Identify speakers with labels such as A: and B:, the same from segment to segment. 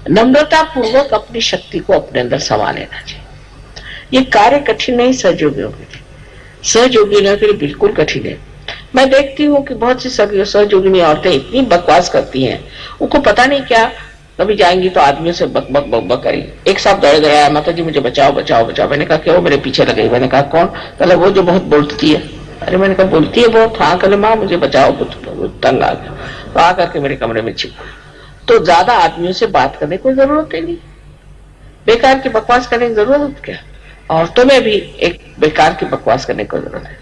A: नम्रता पूर्वक अपनी शक्ति को अपने अंदर समा लेना चाहिए। ये कार्य कठिन नहीं सहयोगियों के लिए, सहयोगियों के लिए बिल्कुल कठिन है। मैं देखती हूँ कि बहुत सी सहयोगिनी औरतें इतनी बकवास करती हैं, उनको पता नहीं क्या, कभी जाएंगी तो आदमियों से बक बक बक बक करेंगी। एक साथ दौड़ गया, माता जी मुझे बचाओ बचाओ बचाओ। मैंने कहा क्या वो मेरे पीछे लगे? मैंने कहा कौन? कहला वो जो बहुत बोलती है। अरे मैंने कहा बोलती है बहुत? हाँ। कहले माँ मुझे बचाओ, कुछ तंग आ गया। तो आकर के मेरे कमरे में छिप। तो ज्यादा आदमियों से बात करने की जरूरत ही नहीं, बेकार की बकवास करने की जरूरत क्या? औरतों में भी एक बेकार की बकवास करने की जरूरत है।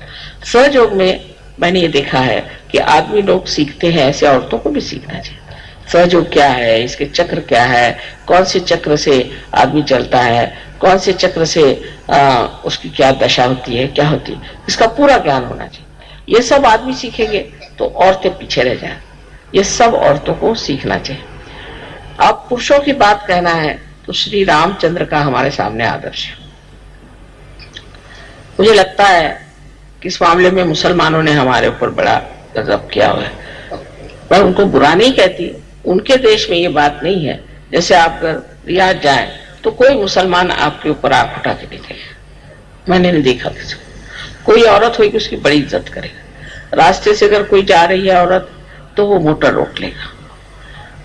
A: सहयोग में मैंने ये देखा है कि आदमी लोग सीखते हैं, ऐसे औरतों को भी सीखना चाहिए। सहयोग क्या है, इसके चक्र क्या है, कौन से चक्र से आदमी चलता है, कौन से चक्र से उसकी क्या दशा होती है, क्या होती है, इसका पूरा ज्ञान होना चाहिए। ये सब आदमी सीखेंगे तो औरतें पीछे रह जाए। ये सब औरतों को सीखना चाहिए। अब पुरुषों की बात कहना है तो श्री रामचंद्र का हमारे सामने आदर्श है। मुझे लगता है कि इस मामले में मुसलमानों ने हमारे ऊपर बड़ा गजब किया हुआ है। मैं उनको बुरा नहीं कहती, उनके देश में ये बात नहीं है। जैसे आप अगर रियाद जाएं तो कोई मुसलमान आपके ऊपर आंख उठा के नहीं देगा। मैंने नहीं देखा किसी को। कोई औरत होगी उसकी बड़ी इज्जत करेगा। रास्ते से अगर कोई जा रही है औरत तो वो मोटर रोक लेगा।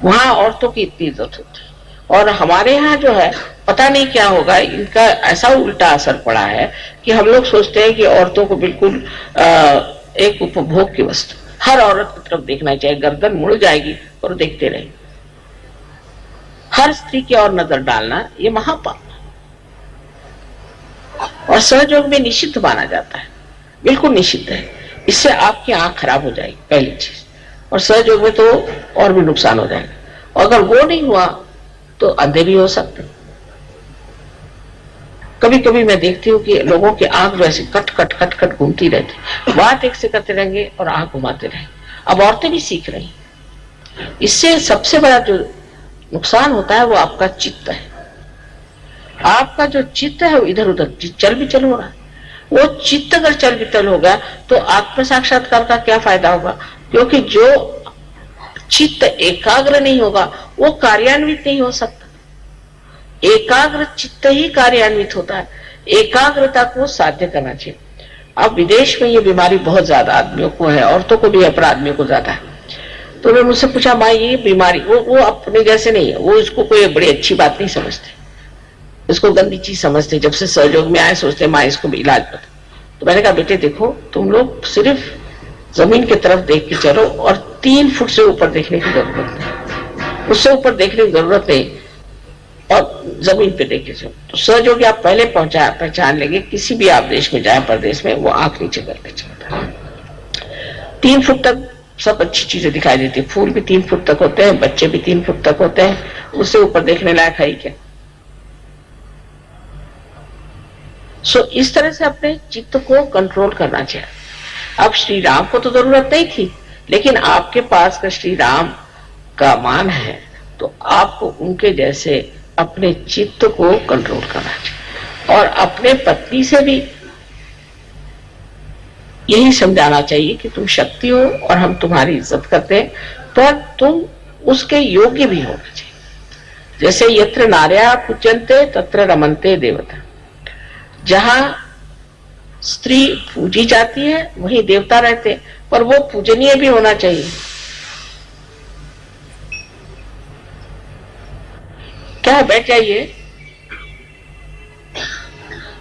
A: वहां औरतों की इतनी इज्जत होती है। और हमारे यहाँ जो है पता नहीं क्या होगा, इनका ऐसा उल्टा असर पड़ा है कि हम लोग सोचते हैं कि औरतों को बिल्कुल एक उपभोग की वस्तु, हर औरत की तरफ देखना चाहिए, गर्दन मुड़ जाएगी और देखते रहेंगे। हर स्त्री की ओर नजर डालना ये महापाप और सहयोग में निषिद्ध माना जाता है, बिल्कुल निषिद्ध है। इससे आपकी आंख खराब हो जाएगी पहली चीज, और सहयोग में तो और भी नुकसान हो जाएगा। और अगर वो नहीं हुआ तो अंधे भी हो सकते। कभी कभी मैं देखती हूँ कि लोगों की आंख वैसे कट कट कट कट घूमती रहती, बात एक से करते रहेंगे और आंख घुमाते रहेंगे। अब औरतें भी सीख रही, इससे सबसे बड़ा जो नुकसान होता है वो आपका चित्त है। आपका जो चित्त है वो इधर उधर चल बिचल हो रहा है। वो चित्त अगर चल बिचल होगा तो आत्म साक्षात्कार का क्या फायदा होगा? क्योंकि जो चित्त एकाग्र नहीं होगा वो कार्यान्वित नहीं हो सकता। एकाग्र चित्त ही कार्यान्वित होता है। एकाग्रता को साध्य करना चाहिए। अब विदेश में ये बीमारी बहुत ज्यादा आदमियों को है, औरतों को भी है पर आदमियों को ज्यादा है। तो मैं मुझसे पूछा माँ ये बीमारी, वो अपने जैसे नहीं है, वो इसको कोई बड़ी अच्छी बात नहीं समझते, इसको गंदी चीज समझते। जब से सहयोग में आए सोचते माँ इसको भी इलाज बता। तो मैंने कहा बेटे देखो तुम लोग सिर्फ जमीन की तरफ देख के चलो और 3 फुट से ऊपर देखने की जरूरत नहीं, उससे ऊपर देखने की जरूरत नहीं, और जमीन पे देखे चलो। तो सहयोगी आप पहले पहचान लेंगे। किसी भी आप देश में जाए परदेश में, वो आंख नीचे करके चलता है। 3 फुट तक सब अच्छी चीजें दिखाई देती है। फूल भी 3 फुट तक होते हैं, बच्चे भी 3 फुट तक होते हैं, उससे ऊपर देखने लायक है ही क्या? इस तरह से अपने चित्त को कंट्रोल करना चाहिए। अब श्री राम को तो जरूरत नहीं थी, लेकिन आपके पास का श्री राम का मान है तो आपको उनके जैसे अपने चित्त को कंट्रोल करना चाहिए। और अपने पत्नी से भी यही समझाना चाहिए कि तुम शक्ति हो और हम तुम्हारी इज्जत करते हैं, पर तुम उसके योग्य भी होना चाहिए। जैसे यत्र नार्या पूज्यन्ते तत्र रमन्ते देवता। जहां स्त्री पूजी जाती है वहीं देवता रहते हैं, पर वो पूजनीय भी होना चाहिए। क्या है? बैठ जाइए।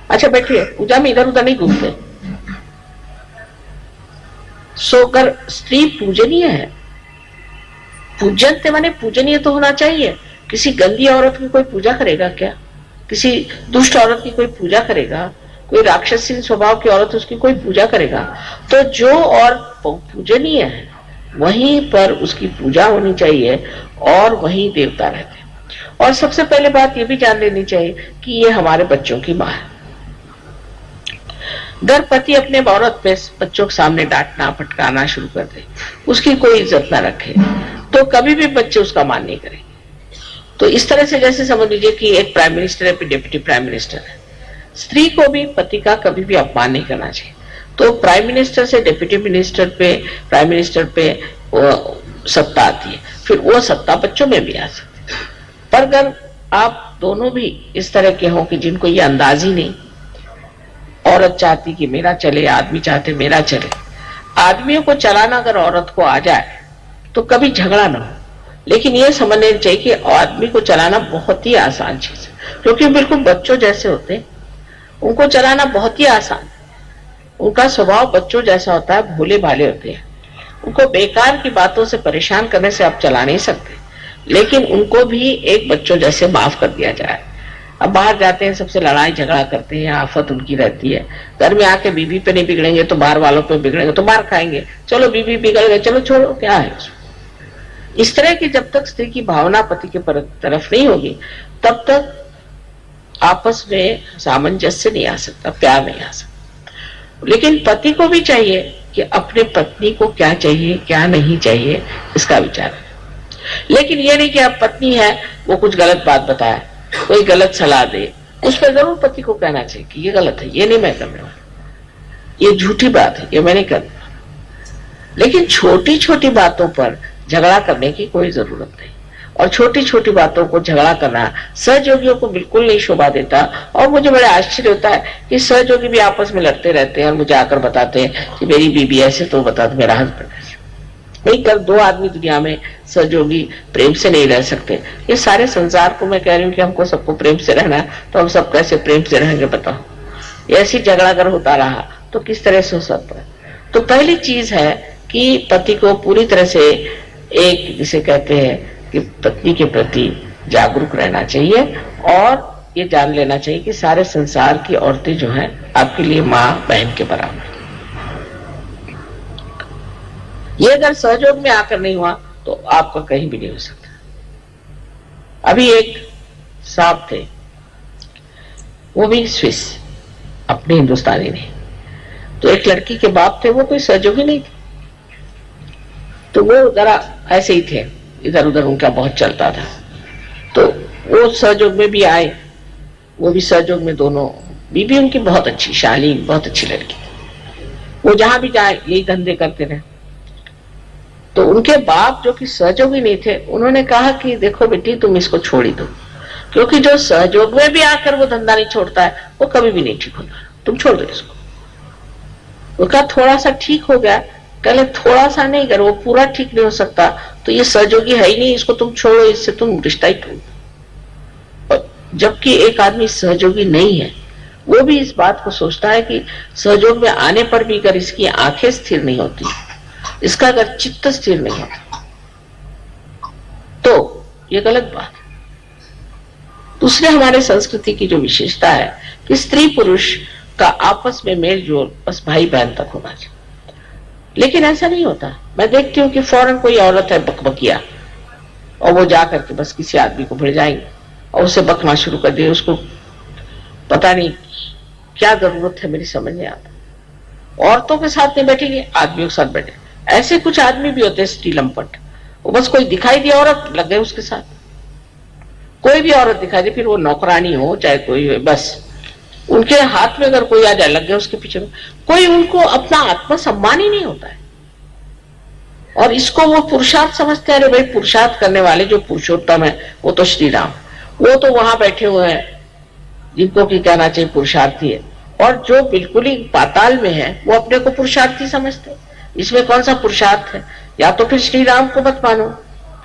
A: अच्छा बैठिए। पूजा में इधर उधर नहीं घूमते। अगर स्त्री पूजनीय है, पूजनते माने पूजनीय तो होना चाहिए। किसी गंदी औरत की कोई पूजा करेगा क्या? किसी दुष्ट औरत की कोई पूजा करेगा? कोई राक्षसी स्वभाव की औरत उसकी कोई पूजा करेगा? तो जो और पूजनीय है वहीं पर उसकी पूजा होनी चाहिए और वहीं देवता रहते हैं। और सबसे पहले बात ये भी जान लेनी चाहिए कि ये हमारे बच्चों की माँ है। अगर पति अपने औरत पे बच्चों के सामने डांटना फटकारना शुरू कर दे, उसकी कोई इज्जत ना रखे, तो कभी भी बच्चे उसका मान नहीं करेंगे। तो इस तरह से जैसे समझ लीजिए कि एक प्राइम मिनिस्टर है, डिप्टी प्राइम मिनिस्टर है। स्त्री को भी पति का कभी भी अपमान नहीं करना चाहिए। तो प्राइम मिनिस्टर से डिप्टी मिनिस्टर पे, प्राइम मिनिस्टर पे सत्ता आती है, फिर वो सत्ता बच्चों में भी आ सकती है। पर अगर आप दोनों भी इस तरह के हो कि जिनको ये अंदाज ही नहीं, औरत चाहती कि मेरा चले, आदमी चाहते मेरा चले, आदमियों को चलाना अगर औरत को आ जाए तो कभी झगड़ा ना हो। लेकिन ये समझना चाहिए कि आदमी को चलाना बहुत ही आसान चीज है, क्योंकि बिल्कुल बच्चों जैसे होते हैं, उनको चलाना बहुत ही आसान है। उनका स्वभाव बच्चों जैसा होता है, भोले भाले होते हैं। उनको बेकार की बातों से परेशान करने से आप चला नहीं सकते, लेकिन उनको भी एक बच्चों जैसे माफ कर दिया जाए। अब बाहर जाते हैं, सबसे लड़ाई झगड़ा करते हैं, आफत उनकी रहती है। घर में आके बीवी पे नहीं बिगड़ेंगे तो बाहर वालों पे बिगड़ेंगे, तो मार खाएंगे। चलो बीवी बिगड़ गए, चलो छोड़ो, क्या है। इस तरह की जब तक स्त्री की भावना पति के तरफ नहीं होगी, तब तक आपस में सामंजस्य नहीं आ सकता, प्यार नहीं आ सकता। लेकिन पति को भी चाहिए कि अपने पत्नी को क्या चाहिए क्या नहीं चाहिए इसका विचार है। लेकिन ये नहीं कि आप पत्नी है, वो कुछ गलत बात बताए, कोई गलत सलाह दे, उस पर जरूर पति को कहना चाहिए कि ये गलत है, ये नहीं मैं करने वाला, ये झूठी बात है, ये मैं नहीं करना। लेकिन छोटी छोटी बातों पर झगड़ा करने की कोई जरूरत नहीं। और छोटी छोटी बातों को झगड़ा करना सहयोगियों को बिल्कुल नहीं शोभा देता। और मुझे बड़ा आश्चर्य होता है कि सहयोगी भी आपस में लड़ते रहते हैं और मुझे आकर बताते हैं कि मेरी बीबी ऐसे, तो बता दो मेरा हस्बैंड ऐसे। नहीं कर, दो आदमी दुनिया में सहयोगी प्रेम से नहीं रह सकते। ये सारे संसार को मैं कह रही हूँ कि हमको सबको प्रेम से रहना है, तो हम सब कैसे प्रेम से रहेंगे बताओ। ऐसी झगड़ा अगर होता रहा तो किस तरह से हो सकता है। तो पहली चीज है कि पति को पूरी तरह से एक, जिसे कहते हैं कि पत्नी के प्रति जागरूक रहना चाहिए और ये जान लेना चाहिए कि सारे संसार की औरतें जो हैं आपके लिए माँ बहन के बराबर। ये अगर सहयोग में आकर नहीं हुआ तो आपका कहीं भी नहीं हो सकता। अभी एक साहब थे, वो भी स्विस, अपने हिंदुस्तानी नहीं, तो एक लड़की के बाप थे, वो कोई सहयोगी नहीं थे, तो वो जरा ऐसे ही थे, इधर उधर उनका बहुत चलता था। तो वो सहयोग में भी आए, वो भी सहयोग में, दोनों बीबी उनकी बहुत अच्छी, शालीन, बहुत अच्छी लड़की। वो जहां भी जाए यही धंधे करते रहे। तो उनके बाप जो कि सहयोगी नहीं थे, उन्होंने कहा कि देखो बेटी तुम इसको छोड़ ही दो, क्योंकि जो सहयोग में भी आकर वो धंधा नहीं छोड़ता है वो कभी भी नहीं ठीक होता, तुम छोड़ दो इसको। वो कहा थोड़ा सा ठीक हो गया, कहले थोड़ा सा नहीं, अगर वो पूरा ठीक नहीं हो सकता तो ये सहयोगी है ही नहीं, इसको तुम छोड़ो, इससे तुम रिश्ता ही तोड़। जबकि एक आदमी सहयोगी नहीं है, वो भी इस बात को सोचता है कि सहयोग में आने पर भी अगर इसकी आंखें स्थिर नहीं होती, इसका अगर चित्त स्थिर नहीं होता, तो ये गलत बात है। दूसरे हमारे संस्कृति की जो विशेषता है कि स्त्री पुरुष का आपस में मेल जोल बस भाई बहन तक होना चाहिए, लेकिन ऐसा नहीं होता। मैं देखती हूँ कि फौरन कोई औरत है बकबकिया, और वो जा करके बस किसी आदमी को भिड़ जाएंगे और उसे बकना शुरू कर दिए। उसको पता नहीं क्या जरूरत है, मेरी समझ नहीं आता। औरतों के साथ नहीं बैठेंगे, आदमियों के साथ बैठे। ऐसे कुछ आदमी भी होते हैं स्त्री लंपट, वो बस कोई दिखाई दी औरत लग गए उसके साथ। कोई भी औरत दिखाई दी, फिर वो नौकरानी हो चाहे कोई हो, बस उनके हाथ में अगर कोई आ जाए लग गए उसके पीछे में। कोई उनको अपना आत्मसम्मान ही नहीं होता है, और इसको वो पुरुषार्थ समझते हैं। अरे भाई, पुरुषार्थ करने वाले जो पुरुषोत्तम है वो तो श्री राम, वो तो वहां बैठे हुए हैं जिनको की कहना चाहिए पुरुषार्थी है, और जो बिल्कुल ही पाताल में है वो अपने को पुरुषार्थी समझते। इसमें कौन सा पुरुषार्थ है? या तो फिर श्री राम को मत मानो,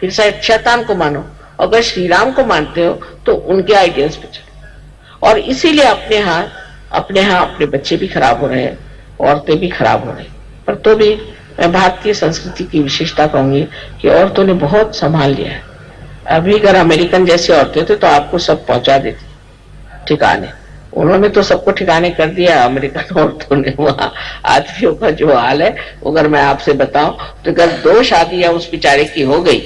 A: फिर शैतान को मानो। अगर श्री राम को मानते हो तो उनके आइडियल्स पे चलो। और इसीलिए अपने यहाँ अपने बच्चे भी खराब हो रहे हैं, औरतें भी खराब हो रही। पर तो भी मैं भारतीय संस्कृति की विशेषता कहूंगी कि औरतों ने बहुत संभाल लिया है। अभी अगर अमेरिकन जैसी औरतें थे तो आपको सब पहुंचा देती ठिकाने, उन्होंने तो सबको ठिकाने कर दिया अमेरिकन औरतों ने। वहां आदमियों का जो हाल है, अगर मैं आपसे बताऊं तो अगर 2 शादियां उस बेचारे की हो गई,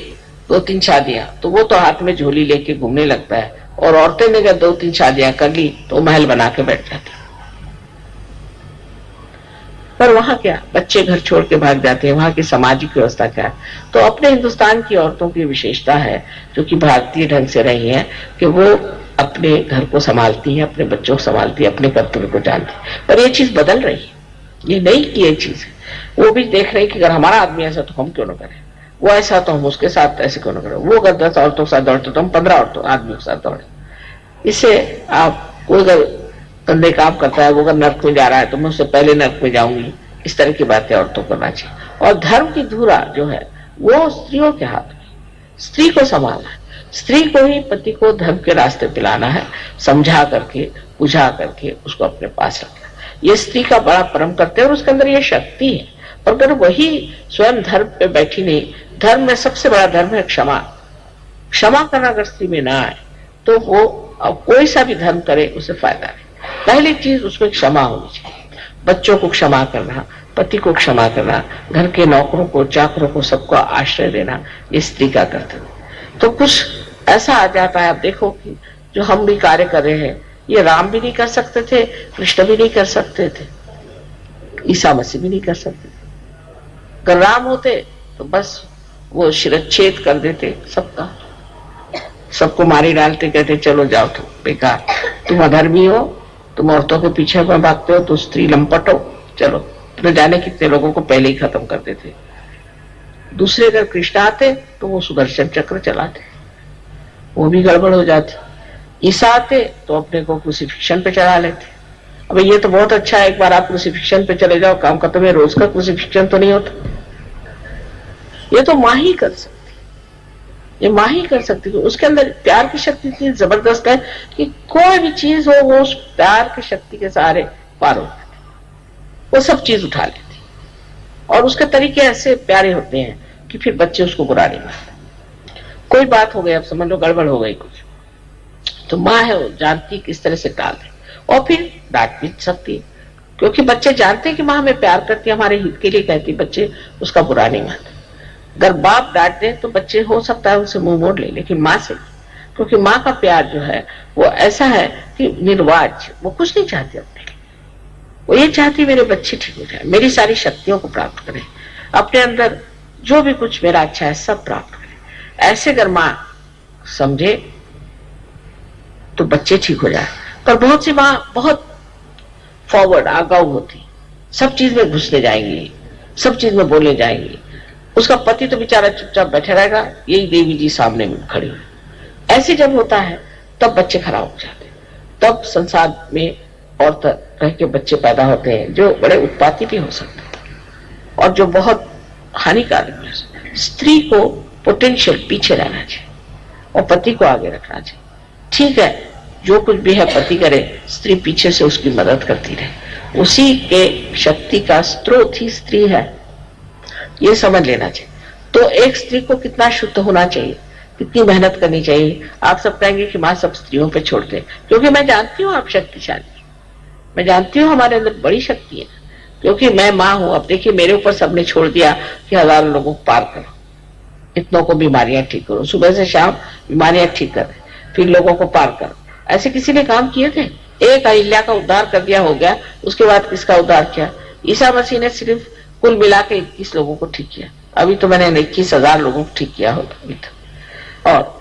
A: 2-3 शादियां, तो वो तो हाथ में झोली लेके घूमने लगता है। और औरतें ने अगर 2-3 शादियां कर ली तो महल बना के बैठ जाती। पर वहां क्या, बच्चे घर छोड़ के भाग जाते हैं। वहां की सामाजिक व्यवस्था क्या है? तो अपने हिंदुस्तान की औरतों की विशेषता है, जो कि भारतीय ढंग से रही है, कि वो अपने घर को संभालती है, अपने बच्चों को संभालती है, अपने कर्तव्य को जानती है। पर ये चीज बदल रही है, ये नहीं की ये चीज है। वो भी देख रहे कि अगर हमारा आदमी ऐसा तो हम क्यों ना करें। वो ऐसा तो हम उसके साथ ऐसे क्यों ना करें, वो अगर 10 औरतों के साथ दौड़ते तो हम 15 औरतों आदमियों के साथ दौड़े। इससे आप कोई अगर गंदे काम करता है, वो अगर नर्क में जा रहा है तो मैं उससे पहले नर्क में जाऊंगी, इस तरह की बातें औरतों को करना चाहिए। और धर्म की धुरा जो है वो स्त्रियों के हाथ में, स्त्री को संभालना है, स्त्री को ही पति को धर्म के रास्ते पे लाना है, समझा करके बुझा करके उसको अपने पास रखना। ये स्त्री का बड़ा परम करते हैं और उसके अंदर ये शक्ति है। और अगर वही स्वयं धर्म पे बैठी नहीं, धर्म में सबसे बड़ा धर्म है क्षमा। क्षमा करना अगर स्त्री में ना आए तो वो अब कोई सा भी धर्म करे उसे फायदा नहीं। पहली चीज उसमें क्षमा होनी चाहिए, बच्चों को क्षमा करना, पति को क्षमा करना, घर के नौकरों को चाकरों को सबको आश्रय देना, ये स्त्री का कर्तव्य। तो कुछ ऐसा आ जाता है, आप देखो कि जो हम भी कार्य कर रहे हैं ये राम भी नहीं कर सकते थे, कृष्ण भी नहीं कर सकते थे, ईसा मसीह भी नहीं कर सकते थे। अगर राम होते तो बस वो शिरच्छेद कर देते सबका, सबको मारी डालते, कहते चलो जाओ तुम बेकार, तुम अधर्मी हो, तुम औरतों के पीछे में भागते हो, तो स्त्री लंपट हो, चलो न जाने कितने लोगों को पहले ही खत्म कर देते। दूसरे अगर कृष्ण आते तो वो सुदर्शन चक्र चलाते, वो भी गड़बड़ हो जाती। ईसा आते तो अपने को क्रूसिफिक्शन पे चढ़ा लेते। अब ये तो बहुत अच्छा है, एक बार आप क्रूसिफिक्शन पे चले जाओ, काम खत्म है, रोज का क्रूसिफिक्शन तो नहीं होता। ये तो माँ ही कर सकती, ये माँ ही कर सकती है। उसके अंदर प्यार की शक्ति इतनी जबरदस्त है कि कोई भी चीज हो वो उस प्यार की शक्ति के सहारे पार हो जाती, वो सब चीज उठा लेती। और उसके तरीके ऐसे प्यारे होते हैं कि फिर बच्चे उसको बुरा नहीं मानते। कोई बात हो गई, अब समझ लो गड़बड़ हो गई कुछ, तो माँ है वो जानती किस तरह से टाल दे, और फिर डांट भी सकती है, क्योंकि बच्चे जानते हैं कि माँ हमें प्यार करती है, हमारे हित के लिए कहती, बच्चे उसका बुरा नहीं मानते। अगर बाप डांट दे तो बच्चे हो सकता है उनसे मुंह मोड़ ले, लेकिन माँ से, क्योंकि माँ का प्यार जो है वो ऐसा है कि निर्वाज, वो कुछ नहीं चाहती अपने लिए, वो ये चाहती मेरे बच्चे ठीक हो जाए, मेरी सारी शक्तियों को प्राप्त करें, अपने अंदर जो भी कुछ मेरा अच्छा है सब प्राप्त करें। ऐसे अगर माँ समझे तो बच्चे ठीक हो जाए। पर बहुत सी माँ बहुत फॉरवर्ड आगाऊ होती, सब चीज में घुसने जाएंगी, सब चीज में बोलने जाएंगी, उसका पति तो बेचारा चुपचाप बैठे रहेगा, यही देवी जी सामने में खड़ी हुई। ऐसे जब होता है तब बच्चे खराब हो जाते, तब संसार में और तरह के बच्चे पैदा होते हैं जो बड़े उत्पाती भी हो सकते हैं और जो बहुत हानिकारक है। स्त्री को पोटेंशियल पीछे रहना चाहिए और पति को आगे रखना चाहिए। ठीक है, जो कुछ भी है पति करे, स्त्री पीछे से उसकी मदद करती रहे, उसी के शक्ति का स्रोत ही स्त्री है, ये समझ लेना चाहिए। तो एक स्त्री को कितना शुद्ध होना चाहिए, कितनी मेहनत करनी चाहिए। आप सब कहेंगे कि माँ सब स्त्रियों पे छोड़ दे, क्योंकि मैं जानती हूँ आप शक्तिशाली, मैं जानती हूँ हमारे अंदर बड़ी शक्ति है, क्योंकि मैं माँ हूं। अब देखिए मेरे ऊपर सबने छोड़ दिया कि हजारों लोगों को पार करो, इतनों को बीमारियां ठीक करो, सुबह से शाम बीमारियां ठीक कर, फिर लोगों को पार करो। ऐसे किसी ने काम किए थे? एक अहिल्या का उद्धार कर दिया, हो गया, उसके बाद किसका उद्धार किया? ईसा मसीह ने सिर्फ कुल मिला के 21 लोगों को ठीक किया। अभी तो मैंने 21,000 लोगों को ठीक किया होता अभी तो। और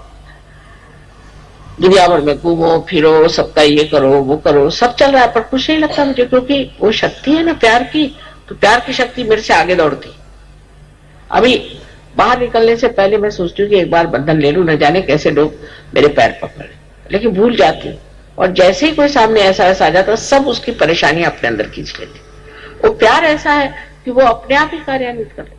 A: दुनिया भर में घूमो फिरो, सबका ये करो वो करो, सब चल रहा है, पर कुछ नहीं लगता मुझे, क्योंकि वो शक्ति है ना प्यार की, तो प्यार की शक्ति मेरे से आगे दौड़ती। अभी बाहर निकलने से पहले मैं सोचती हूँ कि एक बार बंधन ले लूं, न जाने कैसे लोग मेरे पैर पकड़े, लेकिन भूल जाती। और जैसे ही कोई सामने ऐसा आ जाता, सब उसकी परेशानी अपने अंदर खींच लेती। वो प्यार ऐसा है कि वो अपने आप ही कार्यान्वित करे,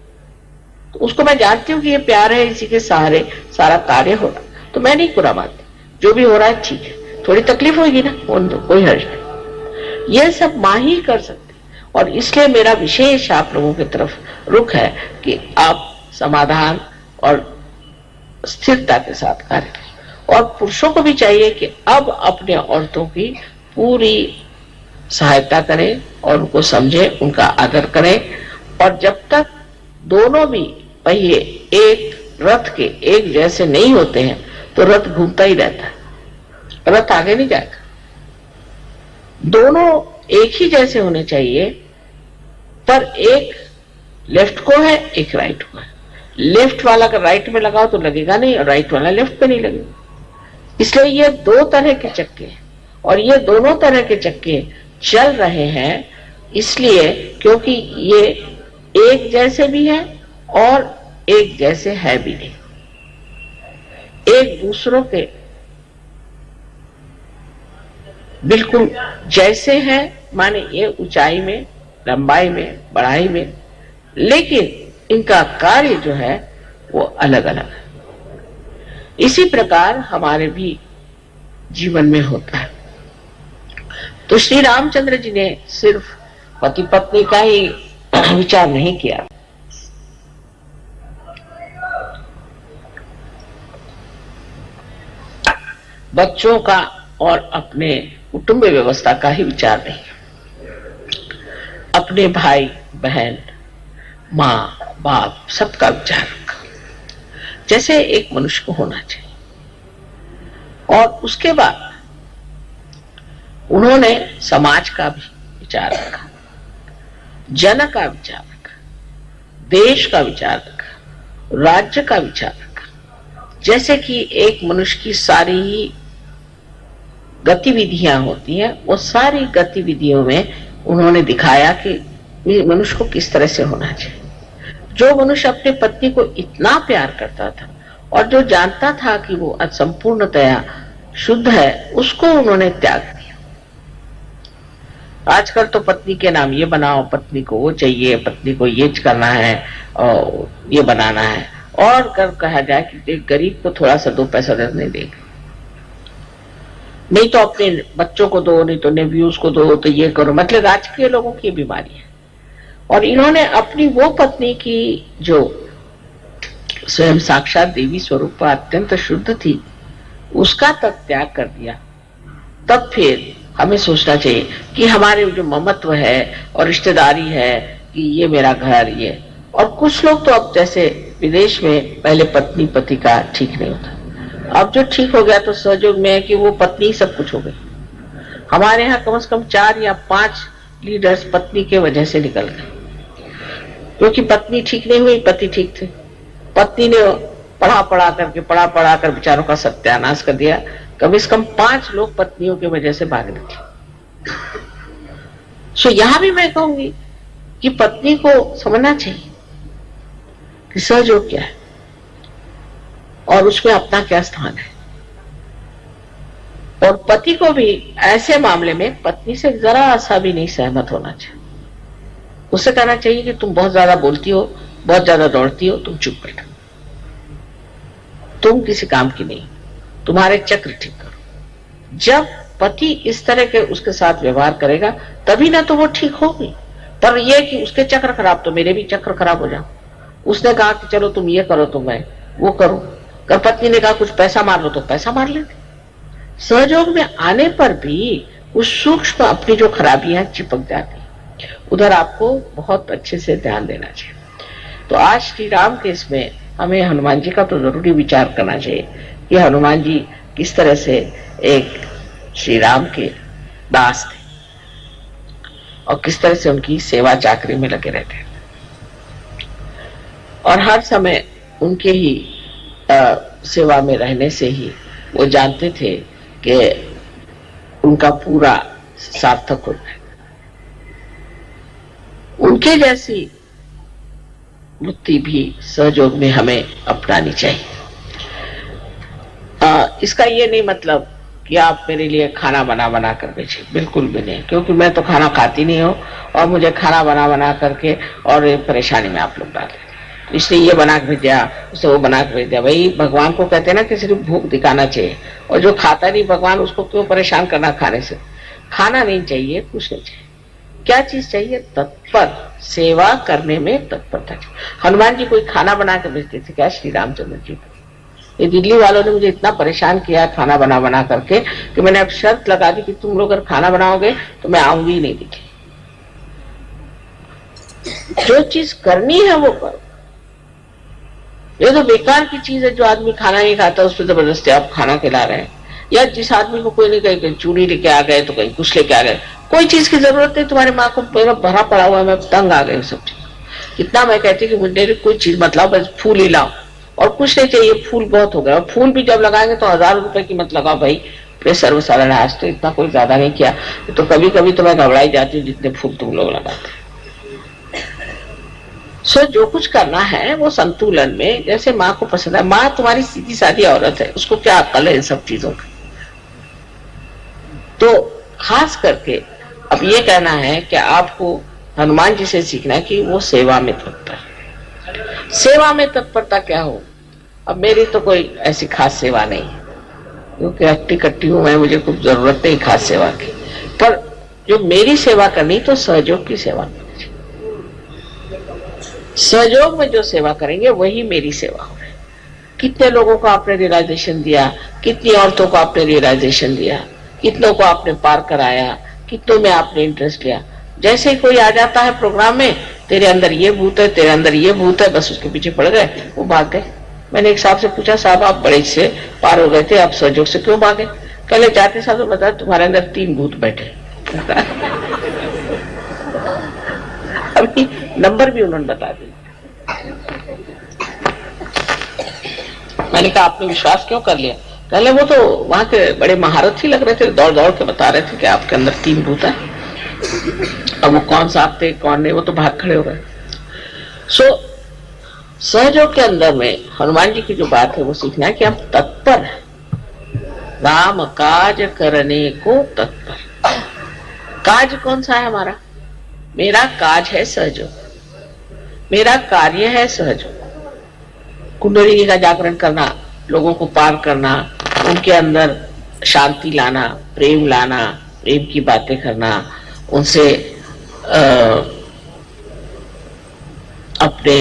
A: तो उसको मैं जानती हूँ कि ये प्यार है, इसी के सहारे सारा कार्य हो रहा, तो मैं नहीं बुरा मानती, जो भी हो रहा है ठीक है, थोड़ी तकलीफ होगी ना, कोई हर्ज नहीं, ये सब माँ ही कर सकती। और इसलिए मेरा विशेष आप लोगों की तरफ रुख है कि आप समाधान और स्थिरता के साथ कार्य करें। और पुरुषों को भी चाहिए कि अब अपने औरतों की पूरी सहायता करें और उनको समझे, उनका आदर करें। और जब तक दोनों भी पहिए एक रथ के एक जैसे नहीं होते हैं तो रथ घूमता ही रहता है, रथ आगे नहीं जाएगा। दोनों एक ही जैसे होने चाहिए, पर एक लेफ्ट को है, एक राइट को है। लेफ्ट वाला अगर राइट में लगाओ तो लगेगा नहीं, और राइट वाला लेफ्ट पे नहीं लगेगा। इसलिए ये दो तरह के चक्के हैं, और ये दोनों तरह के चक्के चल रहे हैं इसलिए क्योंकि ये एक जैसे भी है और एक जैसे है भी नहीं, एक दूसरों के बिल्कुल जैसे हैं, माने ये ऊंचाई में, लंबाई में, बढ़ाई में, लेकिन इनका कार्य जो है वो अलग अलग है। इसी प्रकार हमारे भी जीवन में होता है। तो श्री रामचंद्र जी ने सिर्फ पति पत्नी का ही विचार नहीं किया, बच्चों का और अपने कुटुंब व्यवस्था का ही विचार नहीं, अपने भाई बहन, माँ बाप सबका विचार रखा, जैसे एक मनुष्य को होना चाहिए। और उसके बाद उन्होंने समाज का भी विचार रखा, जन का विचार रखा, देश का विचार रखा, राज्य का विचार रखा। जैसे कि एक मनुष्य की सारी ही गतिविधियां होती हैं, वो सारी गतिविधियों में उन्होंने दिखाया कि मनुष्य को किस तरह से होना चाहिए। जो मनुष्य अपने पत्नी को इतना प्यार करता था और जो जानता था कि वो संपूर्णतया शुद्ध है, उसको उन्होंने त्याग दिया। आजकल तो पत्नी के नाम ये बनाओ, पत्नी को वो चाहिए, पत्नी को ये करना है और ये बनाना है, और कर कहा जाए कि गरीब को थोड़ा सा 2 पैसा नहीं देगा, नहीं तो अपने बच्चों को दो, नहीं तो नेव्यूज को दो, तो ये करो। मतलब राजकीय लोगों की बीमारी है। और इन्होंने अपनी वो पत्नी की जो स्वयं साक्षात देवी स्वरूप अत्यंत शुद्ध थी, उसका तक त्याग कर दिया। तब फिर हमें सोचना चाहिए कि हमारे जो ममत्व है और रिश्तेदारी है कि ये मेरा घर, ये। और कुछ लोग तो अब जैसे विदेश में पहले पत्नी पति का ठीक नहीं होता, अब जो ठीक हो गया तो सहयोग में है कि वो पत्नी सब कुछ हो गई। हमारे यहाँ कम से कम 4 या 5 लीडर्स पत्नी के वजह से निकल गए, क्योंकि पत्नी ठीक नहीं हुई, पति ठीक थे। पत्नी ने पढ़ा कर विचारों का सत्यानाश कर दिया। कम से कम 5 लोग पत्नियों की वजह से भाग निकले। सो यहां भी मैं कहूंगी कि पत्नी को समझना चाहिए कि सहयोग क्या है और उसमें अपना क्या स्थान है। और पति को भी ऐसे मामले में पत्नी से जरा सा भी नहीं सहमत होना चाहिए। उसे कहना चाहिए कि तुम बहुत ज्यादा बोलती हो, बहुत ज्यादा दौड़ती हो, तुम चुप बैठो, तुम किसी काम की नहीं, तुम्हारे चक्र ठीक करो। जब पति इस तरह के उसके साथ व्यवहार करेगा तभी ना तो वो ठीक होगी। पर यह कि उसके चक्र खराब तो मेरे भी चक्र खराब हो जाओ। उसने कहा कि चलो तुम ये करो तो मैं वो करूं, कर पत्नी ने कहा कुछ पैसा मार लो तो पैसा मार लेते। सहयोग में आने पर भी उस सूक्ष्म अपनी जो खराबियां चिपक जाती, उधर आपको बहुत अच्छे से ध्यान देना चाहिए। तो आज श्री राम के इसमें हमें हनुमान जी का तो जरूरी विचार करना चाहिए कि हनुमान जी किस तरह से एक श्री राम के दास थे और किस तरह से उनकी सेवा चाकरी में लगे रहते हैं, और हर समय उनके ही सेवा में रहने से ही वो जानते थे कि उनका पूरा सार्थक होता है। उनके जैसी वृत्ति भी सहयोग में हमें अपनानी चाहिए। इसका ये नहीं मतलब कि आप मेरे लिए खाना बना कर बेचे, बिल्कुल भी नहीं, क्योंकि मैं तो खाना खाती नहीं हूँ और मुझे खाना बना करके और परेशानी में आप लोग डाले, इसलिए ये बना के भेज दिया, उसे वो बना के भेज दिया। भाई भगवान को कहते हैं ना कि सिर्फ भूख दिखाना चाहिए, और जो खाता नहीं भगवान उसको क्यों परेशान करना खाने से। खाना नहीं चाहिए, कुछ नहीं चाहिए। क्या चीज चाहिए? तत्पर सेवा करने में तत्परता चाहिए। हनुमान जी कोई खाना बना के भेजते थे क्या श्री रामचंद्र जी को? ये दिल्ली वालों ने मुझे इतना परेशान किया खाना बना करके कि मैंने अब शर्त लगा दी कि तुम लोग अगर खाना बनाओगे तो मैं आऊंगी ही नहीं दिल्ली। जो चीज करनी है वो करो। ये तो बेकार की चीज है, जो आदमी खाना नहीं खाता उस पर जबरदस्ती आप खाना खिला रहे हैं। या जिस आदमी को कोई नहीं, कहीं चूड़ी लेके आ गए तो कहीं कुछ लेके आ गए, कोई चीज की जरूरत नहीं। तुम्हारी माँ को मेरा भरा पड़ा हुआ है, मैं तंग आ गई सब चीज। इतना मैं कहती कि मुझे कोई चीज मत लाओ, बस फूल ही लाओ, और कुछ नहीं चाहिए। फूल बहुत हो गया, और फूल भी जब लगाएंगे तो 1000 रुपए की मत लगाओ भाई, सर्वसाधारण। आज तो इतना कोई ज्यादा नहीं किया, तो कभी कभी तो मैं घबराई जाती हूँ जितने फूल तुम लोग लगाते। सो जो कुछ करना है वो संतुलन में, जैसे माँ को पसंद है। माँ तुम्हारी सीधी सादी औरत है, उसको क्या अक्ल है इन सब चीजों की। तो खास करके अब ये कहना है कि आपको हनुमान जी से सीखना है कि वो सेवा में तत्पर। सेवा में तत्परता क्या हो? अब मेरी तो कोई ऐसी खास सेवा नहीं है, क्योंकि हट्टी कट्टी हूं मैं, मुझे कुछ जरूरत नहीं खास सेवा की। पर जो मेरी सेवा करनी तो सहयोग की सेवा करनी। सहयोग में जो सेवा करेंगे वही मेरी सेवा हो। कितने लोगों को आपने रियलाइजेशन दिया, कितनी औरतों को आपने रियलाइजेशन दिया, कितनों को आपने पार कराया, कितनों में आपने इंटरेस्ट लिया। जैसे ही कोई आ जाता है प्रोग्राम में, तेरे अंदर ये भूत है, तेरे अंदर ये भूत है, बस उसके पीछे पड़ गए, वो भाग गए। मैंने एक साहब से पूछा, साहब आप बड़े से पार हो गए थे, आप सहयोग से क्यों भागे? कहले जाते साहब बताया तुम्हारे अंदर 3 भूत बैठे। अभी नंबर भी उन्होंने बता दिया। मैंने कहा आपने विश्वास क्यों कर लिया? कहले वो तो वहां के बड़े महारथी लग रहे थे, दौड़ दौड़ के बता रहे थे कि आपके अंदर 3 भूत है। अब वो कौन साहब थे कौन नहीं, वो तो भाग खड़े हो गए। सहयोग के अंदर में हनुमान जी की जो बात है वो सीखना है कि हम तत्पर है, राम काज करने को तत्पर। काज कौन सा है हमारा? मेरा काज है सहयोग, मेरा कार्य है सहयोग। कुंडलिनी का जागरण करना, लोगों को पार करना, उनके अंदर शांति लाना, प्रेम लाना, प्रेम की बातें करना, उनसे अपने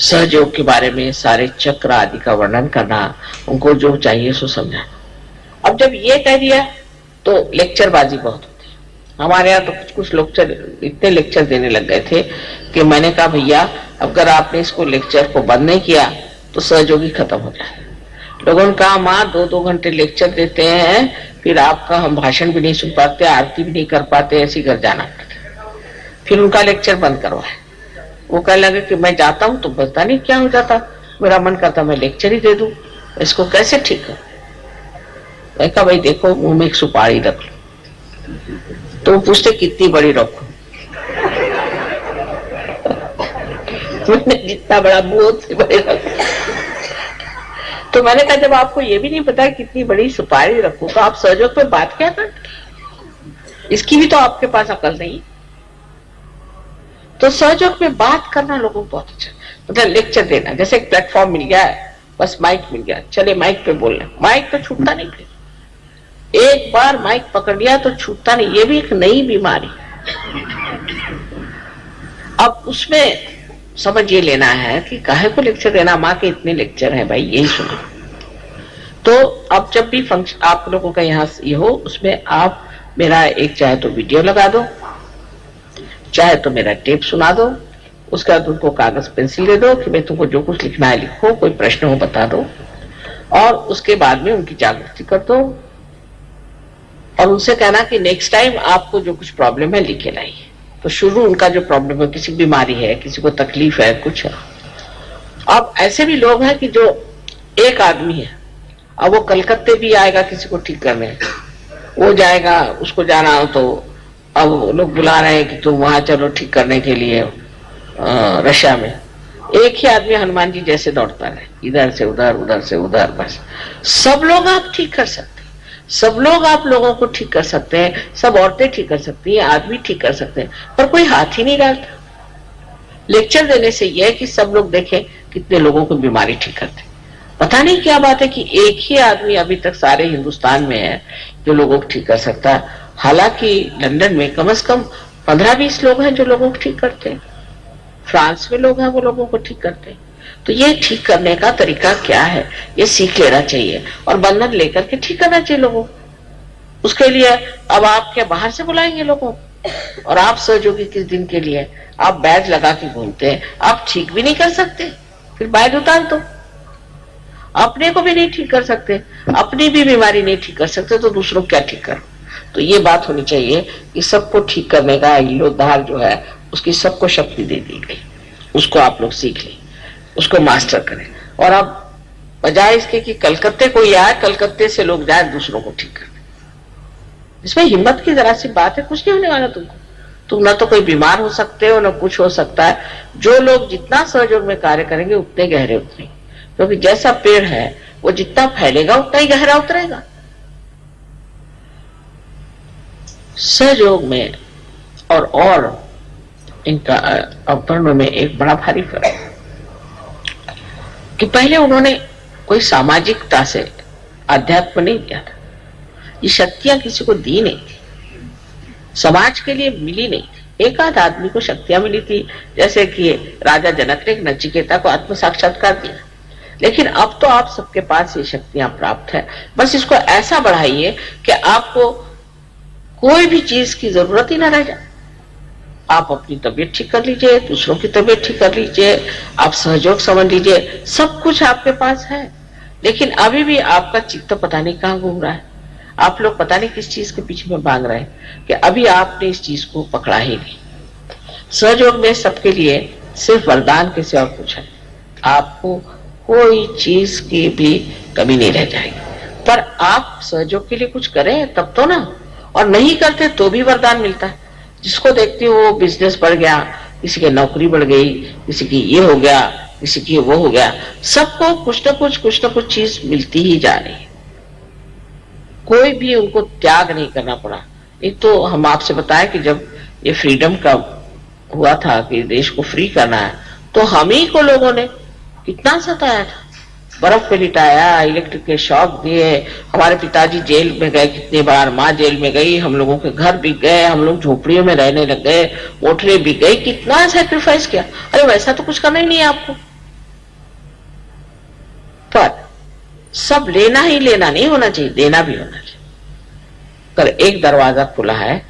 A: सहयोग के बारे में सारे चक्र आदि का वर्णन करना, उनको जो चाहिए सो समझाना। अब जब ये कह दिया तो लेक्चरबाजी बहुत होती है। हमारे यहाँ तो कुछ लेक्चर, इतने लेक्चर देने लग गए थे कि मैंने कहा भैया अगर आपने इसको लेक्चर को बंद नहीं किया तो सहयोगी खत्म हो जाए। लोगों ने कहा माँ 2-2 घंटे लेक्चर देते हैं, फिर आपका हम भाषण भी नहीं सुन पाते, आरती भी नहीं कर पाते, ऐसी घर जाना पड़ता। फिर उनका लेक्चर बंद करवाए। वो कहने लगे कि मैं जाता हूँ तो पता नहीं क्या हो जाता, मेरा मन करता मैं लेक्चर ही दे दूं, इसको कैसे ठीक कर। मैं कहा भाई देखो मुंह में एक सुपारी रख लो। तो वो पूछते कितनी बड़ी रखो? मैंने जितना बड़ा मुंह से बड़े रखो। तो मैंने कहा जब आपको ये भी नहीं पता कितनी बड़ी सुपारी रखो तो आप सहयोग पे बात क्या करते? इसकी भी तो आपके पास अकल नहीं। तो सहयोग में बात करना लोगों को बहुत अच्छा, मतलब लेक्चर देना। जैसे एक प्लेटफॉर्म मिल गया है, बस माइक मिल गया, चले माइक पे बोलना। माइक तो छूटता नहीं, फिर एक बार माइक पकड़ लिया तो छूटता नहीं। ये भी एक नई बीमारी। अब उसमें समझ ये लेना है कि काहे को लेक्चर देना, माँ के इतने लेक्चर हैं भाई, यही सुनो। तो अब जब भी फंक्शन आप लोगों का यहाँ ये हो, उसमें आप मेरा एक चाहे तो वीडियो लगा दो, चाहे तो मेरा टेप सुना दो, उसके बाद उनको कागज पेंसिल दे दो कि भाई तुमको जो कुछ लिखना है लिखो, कोई प्रश्न हो बता दो, और उसके बाद में उनकी जागृति कर दो और उनसे कहना कि नेक्स्ट टाइम आपको जो कुछ प्रॉब्लम है लिखे लाइए। तो शुरू उनका जो प्रॉब्लम है, किसी बीमारी है, किसी को तकलीफ है, कुछ है। अब ऐसे भी लोग हैं कि जो एक आदमी है, अब वो कलकत्ते भी आएगा किसी को ठीक करने, वो जाएगा, उसको जाना हो तो अब लोग बुला रहे हैं कि तुम वहां चलो ठीक करने के लिए रशिया में। एक ही आदमी हनुमान जी जैसे दौड़ता रहे, इधर से उधर, उधर से उधर, बस। सब लोग आप ठीक कर सकते हैं, सब लोग आप लोगों को ठीक कर सकते हैं, सब औरतें ठीक कर सकती हैं, आदमी ठीक कर सकते हैं, पर कोई हाथ ही नहीं डालता। लेक्चर देने से यह है कि सब लोग देखें कितने लोगों को बीमारी ठीक करते। पता नहीं क्या बात है कि एक ही आदमी अभी तक सारे हिंदुस्तान में है जो लोगों को ठीक कर सकता है। हालांकि लंदन में कम से कम 15-20 लोग हैं जो लोगों को ठीक करते हैं, फ्रांस में लोग हैं वो लोगों को ठीक करते हैं। तो ये ठीक करने का तरीका क्या है, ये सीख लेना चाहिए और बंधन लेकर के ठीक करना चाहिए लोगों को। उसके लिए अब आप क्या बाहर से बुलाएंगे लोगों को? और आप सहयोगी किस दिन के लिए आप बैज लगा के घूमते हैं, आप ठीक भी नहीं कर सकते, फिर बैज उतार दो। अपने को भी नहीं ठीक कर सकते, अपनी भी बीमारी नहीं ठीक कर सकते, तो दूसरों क्या ठीक करो? तो ये बात होनी चाहिए कि सबको ठीक करने का इल्लोधार जो है उसकी सबको शक्ति दे दी गई, उसको आप लोग सीख लें, उसको मास्टर करें। और अब बजाय इसके कि कलकत्ते कोई आए, कलकत्ते से लोग जाए दूसरों को ठीक करने, इसमें हिम्मत की जरा सी बात है, कुछ नहीं होने वाला तुमको। तुम न तो कोई बीमार हो सकते हो, न कुछ हो सकता है। जो लोग जितना सहयोग में कार्य करेंगे उतने गहरे उतरेंगे, क्योंकि जैसा पेड़ है वो जितना फैलेगा उतना ही गहरा उतरेगा। सहयोग में और इनका अवतरण में एक बड़ा भारी फर्क है कि पहले उन्होंने कोई सामाजिकता से अध्यात्म नहीं दिया था। ये शक्तियां किसी को दी नहीं थी, समाज के लिए मिली नहीं थी। एक आध आदमी को शक्तियां मिली थी, जैसे कि राजा जनक ने नचिकेता को आत्म साक्षात्कार दिया। लेकिन अब तो आप सबके पास ये शक्तियां प्राप्त है, बस इसको ऐसा बढ़ाइए कि आपको कोई भी चीज की जरूरत ही ना रह जाए। आप अपनी तबीयत ठीक कर लीजिए, दूसरों की तबीयत ठीक कर लीजिए, आप सहयोग समझ लीजिए, सब कुछ आपके पास है। लेकिन अभी भी आपका चित्त पता नहीं कहां घूम रहा है, आप लोग पता नहीं किस चीज के पीछे में भाग रहे हैं कि अभी आपने इस चीज को पकड़ा ही नहीं। सहयोग में सबके लिए सिर्फ वरदान के सिवा कुछ है, आपको कोई चीज की भी कमी नहीं रह जाएगी। पर आप सहयोग के लिए कुछ करें तब तो ना, और नहीं करते तो भी वरदान मिलता है। जिसको देखते हो वो बिजनेस बढ़ गया, किसी की नौकरी बढ़ गई, किसी की ये हो गया, किसी की वो हो गया, सबको कुछ ना कुछ चीज मिलती ही जा रही है। कोई भी उनको त्याग नहीं करना पड़ा। एक तो हम आपसे बताएं कि जब ये फ्रीडम का हुआ था कि देश को फ्री करना है, तो हम ही को लोगों ने कितना सताया था, बर्फ पे लिटाया, इलेक्ट्रिक के शॉक दिए, हमारे पिताजी जेल में गए कितनी बार, माँ जेल में गई, हम लोगों के घर बिक गए, हम लोग झोपड़ियों में रहने लग गए, मोटरें बिक गई, कितना सैक्रिफाइस किया। अरे वैसा तो कुछ करना ही नहीं है आपको। पर सब लेना ही लेना नहीं होना चाहिए, देना भी होना चाहिए। अगर एक दरवाजा खुला है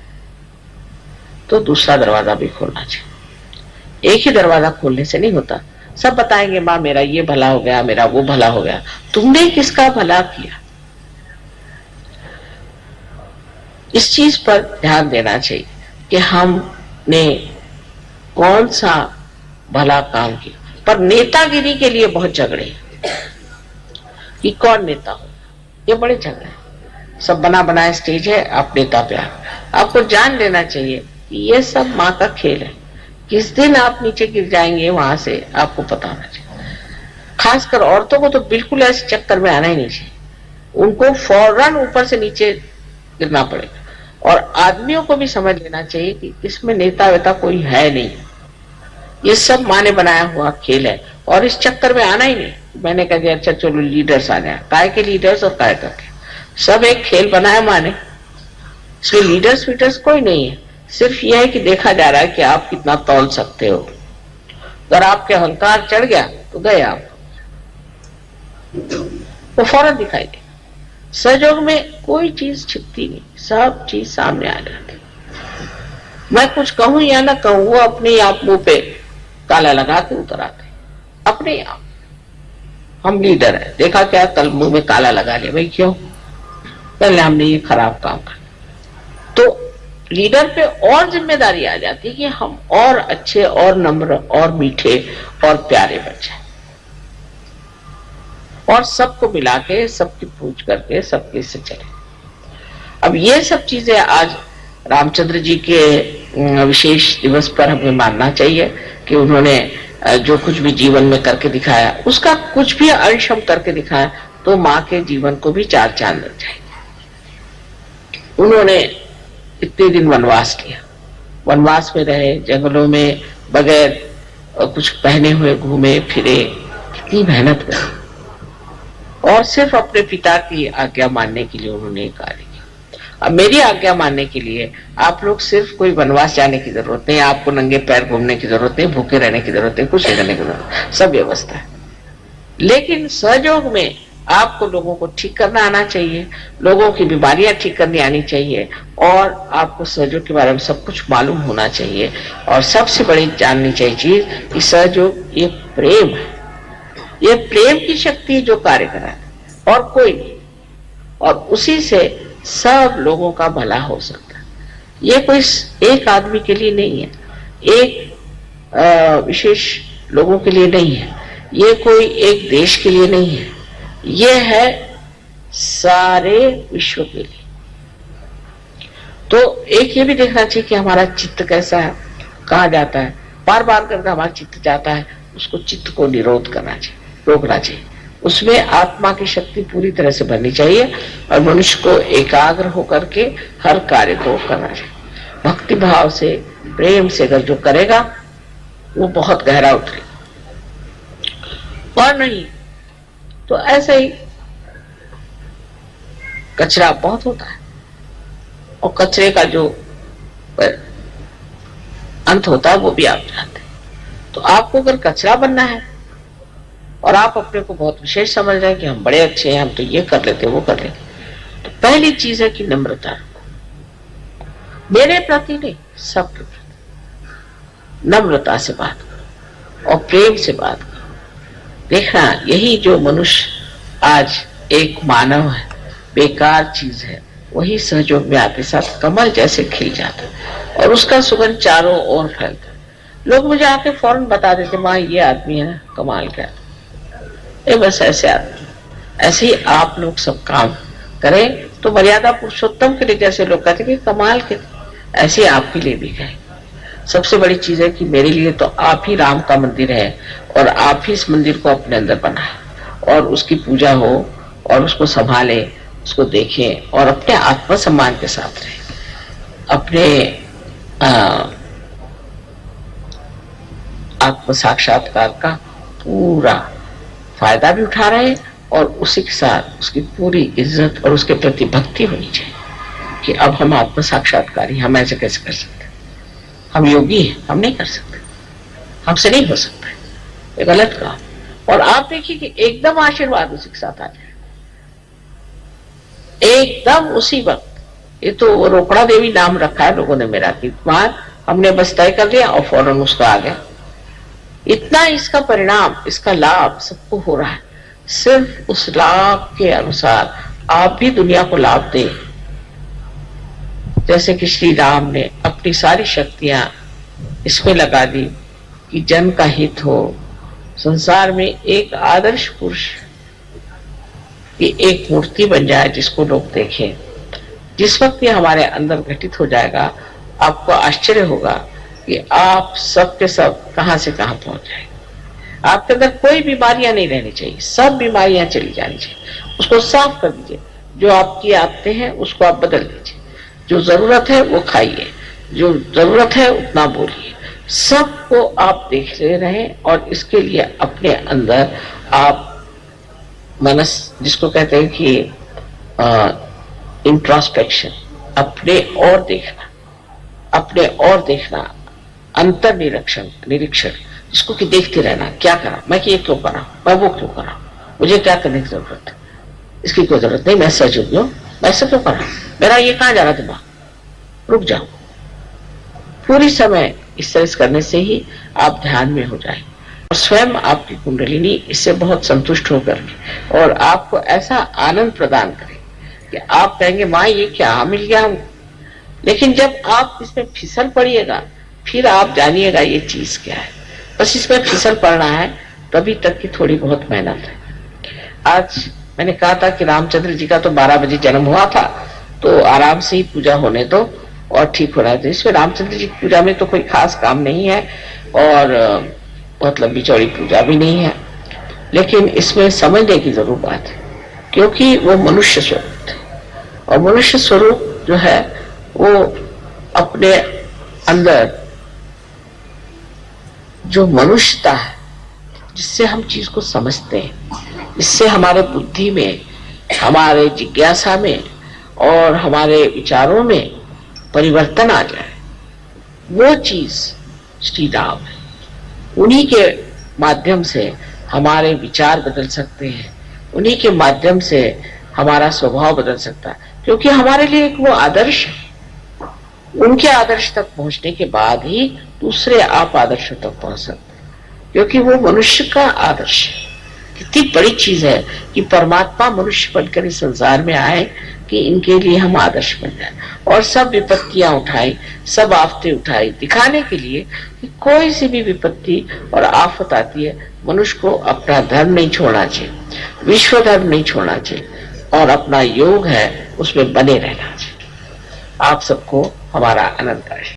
A: तो दूसरा दरवाजा भी खोलना चाहिए। एक ही दरवाजा खोलने से नहीं होता। सब बताएंगे माँ मेरा ये भला हो गया, मेरा वो भला हो गया, तुमने किसका भला किया? इस चीज पर ध्यान देना चाहिए कि हमने कौन सा भला काम किया। पर नेतागिरी के लिए बहुत झगड़े कि कौन नेता हो, ये बड़े झगड़े। सब बना बनाया स्टेज है, आप नेता पे आपको जान लेना चाहिए कि ये सब माँ का खेल है। किस दिन आप नीचे गिर जाएंगे वहां से आपको पता होना चाहिए। खासकर औरतों को तो बिल्कुल ऐसे चक्कर में आना ही नहीं चाहिए, उनको फौरन ऊपर से नीचे गिरना पड़ेगा। और आदमियों को भी समझ लेना चाहिए कि इसमें नेता वेता कोई है नहीं, ये सब माँ ने बनाया हुआ खेल है, और इस चक्कर में आना ही नहीं। मैंने कहा अच्छा चलो लीडर्स आ जाए, काय के लीडर्स और काय करके सब एक खेल बनाया माँ ने, इसमें लीडर्स वीडर्स कोई नहीं है। सिर्फ यह है कि देखा जा रहा है कि आप कितना तौल सकते हो। अगर आपके अहंकार चढ़ गया तो गए आप, तो फौरन दिखाई दे। सहयोग में कोई चीज छिपती नहीं, सब चीज सामने आ जाती। मैं कुछ कहूं या ना कहूं, वो अपने आप मुंह पे ताला लगा के उतर आते अपने आप। हम लीडर है, देखा क्या कल मुंह में ताला लगा लिया, भाई क्यों? पहले हमने ये खराब काम कर। तो लीडर पे और जिम्मेदारी आ जाती है कि हम और अच्छे और नम्र और मीठे और प्यारे बन जाए, और सबको मिला के सबकी पूछ करके सबके से चले। अब ये सब चीजें आज रामचंद्र जी के विशेष दिवस पर हमें मानना चाहिए कि उन्होंने जो कुछ भी जीवन में करके दिखाया, उसका कुछ भी अंश हम करके दिखाया तो माँ के जीवन को भी चार चांद लग जाएंगे। उन्होंने इतने दिन वनवास किया, वनवास में रहे, जंगलों में बगैर कुछ पहने हुए घूमे फिरे, कितनी मेहनत करी, और सिर्फ अपने पिता की आज्ञा मानने के लिए उन्होंने कार्य किया। अब मेरी आज्ञा मानने के लिए आप लोग सिर्फ कोई वनवास जाने की जरूरत नहीं, आपको नंगे पैर घूमने की जरूरत नहीं, भूखे रहने की जरूरत नहीं, कुछ नहीं करने की जरूरत, सब व्यवस्था है। लेकिन सहयोग में आपको लोगों को ठीक करना आना चाहिए, लोगों की बीमारियां ठीक करनी आनी चाहिए, और आपको सहयोग के बारे में सब कुछ मालूम होना चाहिए। और सबसे बड़ी जाननी चाहिए चीज कि सहयोग ये प्रेम है, ये प्रेम की शक्ति जो कार्य कर रहा है और कोई नहीं, और उसी से सब लोगों का भला हो सकता है। ये कोई एक आदमी के लिए नहीं है, एक विशेष लोगों के लिए नहीं है, ये कोई एक देश के लिए नहीं है, ये है सारे विश्व के लिए। तो एक ये भी देखना चाहिए कि हमारा चित्त कैसा है, कहाँ जाता है। बार बार करके हमारा चित्त जाता है, उसको चित्त को निरोध करना चाहिए, रोकना चाहिए। उसमें आत्मा की शक्ति पूरी तरह से भरनी चाहिए और मनुष्य को एकाग्र होकर के हर कार्य को करना चाहिए। भक्ति भाव से, प्रेम से अगर जो करेगा वो बहुत गहरा उतरेगा, और नहीं तो ऐसे ही कचरा बहुत होता है, और कचरे का जो अंत होता है वो भी आप जानते हैं। तो आपको अगर कचरा बनना है और आप अपने को बहुत विशेष समझ रहे हैं कि हम बड़े अच्छे हैं, हम तो ये कर लेते वो कर लेते, तो पहली चीज है कि नम्रता रखो, मेरे प्रति नहीं सबके प्रति नम्रता से बात करो और प्रेम से बात करो। देखना यही जो मनुष्य आज एक मानव है, बेकार चीज है, वही सहयोग में आते साथ कमल जैसे खिल जाता है और उसका सुगंध चारों ओर फैलता है। लोग मुझे आके फौरन बता देते, माँ ये आदमी है ना कमाल का, ये बस ऐसे आदमी। ऐसे ही आप लोग सब काम करें तो मर्यादा पुरुषोत्तम के लिए जैसे लोग कहते कि कमाल के, ऐसे आपके लिए भी कहें। सबसे बड़ी चीज है कि मेरे लिए तो आप ही राम का मंदिर है और आप ही इस मंदिर को अपने अंदर बनाए और उसकी पूजा हो और उसको संभाले, उसको देखें और अपने आत्मसम्मान के साथ रहे, अपने आत्म साक्षात्कार का पूरा फायदा भी उठा रहे और उसी के साथ उसकी पूरी इज्जत और उसके प्रति भक्ति होनी चाहिए कि अब हम आत्म साक्षात्कारी, हम ऐसे कैसे कर सकते, हम योगी हैं, हम नहीं कर सकते, हमसे नहीं हो सकता, ये गलत काम। और आप देखिए कि एकदम आशीर्वाद उसी के साथ आ जाए, एकदम उसी वक्त। ये तो वो रोकड़ा देवी नाम रखा है लोगों ने मेरा, कि हमने बस तय कर लिया और फौरन उसका आ गया। इतना इसका परिणाम, इसका लाभ सबको हो रहा है, सिर्फ उस लाभ के अनुसार आप भी दुनिया को लाभ दें। जैसे कि श्री राम ने अपनी सारी शक्तियां इसमें लगा दी कि जन का हित हो, संसार में एक आदर्श पुरुष की एक मूर्ति बन जाए जिसको लोग देखें। जिस वक्त ये हमारे अंदर घटित हो जाएगा, आपको आश्चर्य होगा कि आप सब के सब कहां से कहां पहुंच जाएंगे। आपके अंदर कोई बीमारियां नहीं रहनी चाहिए, सब बीमारियां चली जानी चाहिए। उसको साफ कर दीजिए, जो आपकी आदतें हैं उसको आप बदल दीजिए, जो जरूरत है वो खाइए, जो जरूरत है उतना बोलिए, सबको आप देख ले रहे और इसके लिए अपने अंदर आप मनस, जिसको कहते हैं कि इंट्रोस्पेक्शन, अपने और देखना, अपने और देखना, अंतर निरीक्षण, इसको कि देखते रहना, क्या करा मैं, कि ये क्यों करा मैं, वो क्यों करा, मुझे क्या करने की जरूरत है, इसकी कोई जरूरत नहीं, मैं सहयोग हूं, मैं ऐसा क्यों करा, मेरा ये कहां जा रहा दिमाग, रुक जाओ। पूरी समय इस तरह करने से ही आप ध्यान में हो जाए और स्वयं आपकी कुंडलिनी इससे बहुत संतुष्ट होकर और आपको ऐसा आनंद प्रदान करे कि आप कहेंगे माँ ये क्या मिल गया हमको। लेकिन जब आप इसमें फिसल पड़िएगा फिर आप जानिएगा ये चीज क्या है। बस इसमें फिसल पड़ना है, तभी तक की थोड़ी बहुत मेहनत है। आज मैंने कहा था कि रामचंद्र जी का तो 12 बजे जन्म हुआ था, तो आराम से ही पूजा होने दो और ठीक हो रहा है। इसमें रामचंद्र जी की पूजा में तो कोई खास काम नहीं है और मतलब बिचौड़ी पूजा भी नहीं है, लेकिन इसमें समझने की जरूर बात है, क्योंकि वो मनुष्य स्वरूप थे और मनुष्य स्वरूप जो है वो अपने अंदर जो मनुष्यता है, जिससे हम चीज को समझते हैं, इससे हमारे बुद्धि में, हमारे जिज्ञासा में और हमारे विचारों में परिवर्तन आ जाए, वो चीज श्री राम है। उन्हीं के माध्यम से हमारे विचार बदल सकते हैं, उन्हीं के माध्यम से हमारा स्वभाव बदल सकता है, क्योंकि हमारे लिए एक वो आदर्श है। उनके आदर्श तक पहुंचने के बाद ही दूसरे आप आदर्शों तक पहुंच सकते हैं, क्योंकि वो मनुष्य का आदर्श है। कितनी बड़ी चीज है कि परमात्मा मनुष्य बनकर इस संसार में आए कि इनके लिए हम आदर्श बन जाए और सब विपत्तियां उठाई, सब आफतें उठाई, दिखाने के लिए कि कोई सी भी विपत्ति और आफत आती है, मनुष्य को अपना धर्म नहीं छोड़ना चाहिए, विश्व धर्म नहीं छोड़ना चाहिए और अपना योग है उसमें बने रहना चाहिए। आप सबको हमारा अनंत आशीर्वाद।